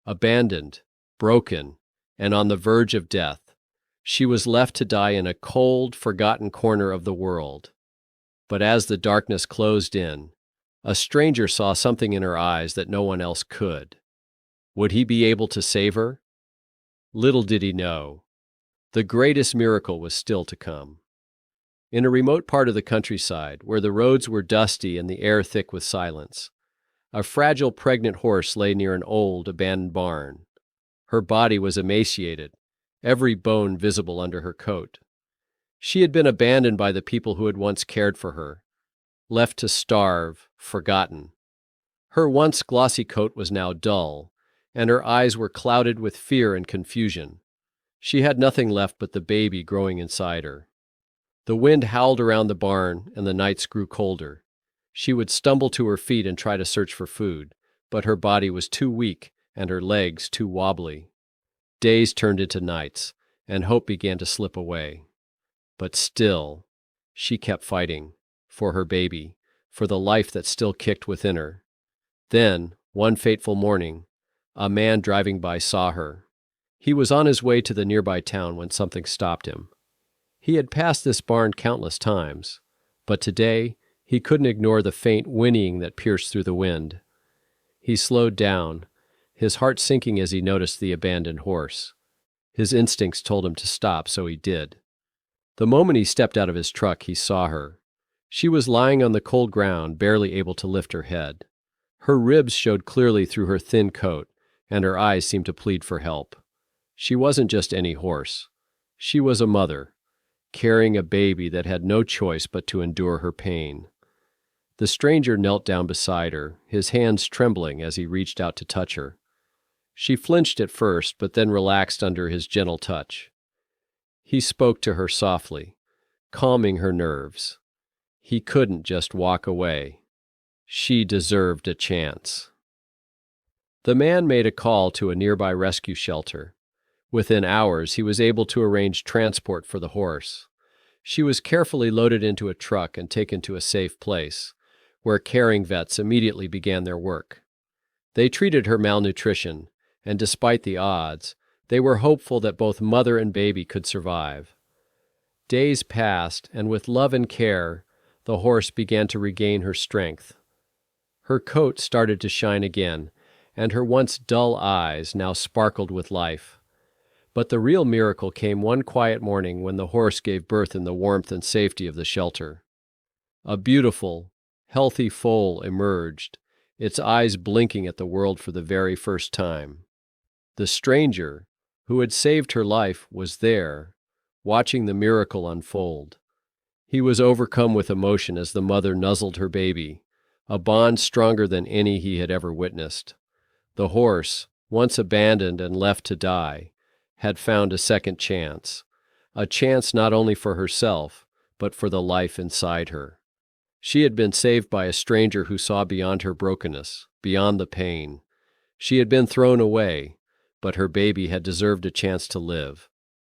Abandoned, broken, and on the verge of death, she was left to die in a cold, forgotten corner of the world. But as the darkness closed in, a stranger saw something in her eyes that no one else could. Would he be able to save her? Little did he know, the greatest miracle was still to come. In a remote part of the countryside, where the roads were dusty and the air thick with silence, a fragile pregnant horse lay near an old, abandoned barn. Her body was emaciated, every bone visible under her coat. She had been abandoned by the people who had once cared for her, left to starve, forgotten. Her once glossy coat was now dull, and her eyes were clouded with fear and confusion. She had nothing left but the baby growing inside her. The wind howled around the barn, and the nights grew colder. She would stumble to her feet and try to search for food, but her body was too weak and her legs too wobbly. Days turned into nights, and hope began to slip away. But still, she kept fighting, for her baby, for the life that still kicked within her. Then, one fateful morning, a man driving by saw her. He was on his way to the nearby town when something stopped him. He had passed this barn countless times, but today he couldn't ignore the faint whinnying that pierced through the wind. He slowed down, his heart sinking as he noticed the abandoned horse. His instincts told him to stop, so he did. The moment he stepped out of his truck, he saw her. She was lying on the cold ground, barely able to lift her head. Her ribs showed clearly through her thin coat, and her eyes seemed to plead for help. She wasn't just any horse. She was a mother, carrying a baby that had no choice but to endure her pain. The stranger knelt down beside her, his hands trembling as he reached out to touch her. She flinched at first, but then relaxed under his gentle touch. He spoke to her softly, calming her nerves. He couldn't just walk away. She deserved a chance. The man made a call to a nearby rescue shelter. Within hours, he was able to arrange transport for the horse. She was carefully loaded into a truck and taken to a safe place, where caring vets immediately began their work. They treated her malnutrition, and despite the odds, they were hopeful that both mother and baby could survive. Days passed, and with love and care, the horse began to regain her strength. Her coat started to shine again, and her once dull eyes now sparkled with life. But the real miracle came one quiet morning when the horse gave birth in the warmth and safety of the shelter. A beautiful, healthy foal emerged, its eyes blinking at the world for the very first time. The stranger, who had saved her life, was there, watching the miracle unfold. He was overcome with emotion as the mother nuzzled her baby, a bond stronger than any he had ever witnessed. The horse, once abandoned and left to die, had found a second chance, a chance not only for herself, but for the life inside her. She had been saved by a stranger who saw beyond her brokenness, beyond the pain. She had been thrown away, but her baby had deserved a chance to live.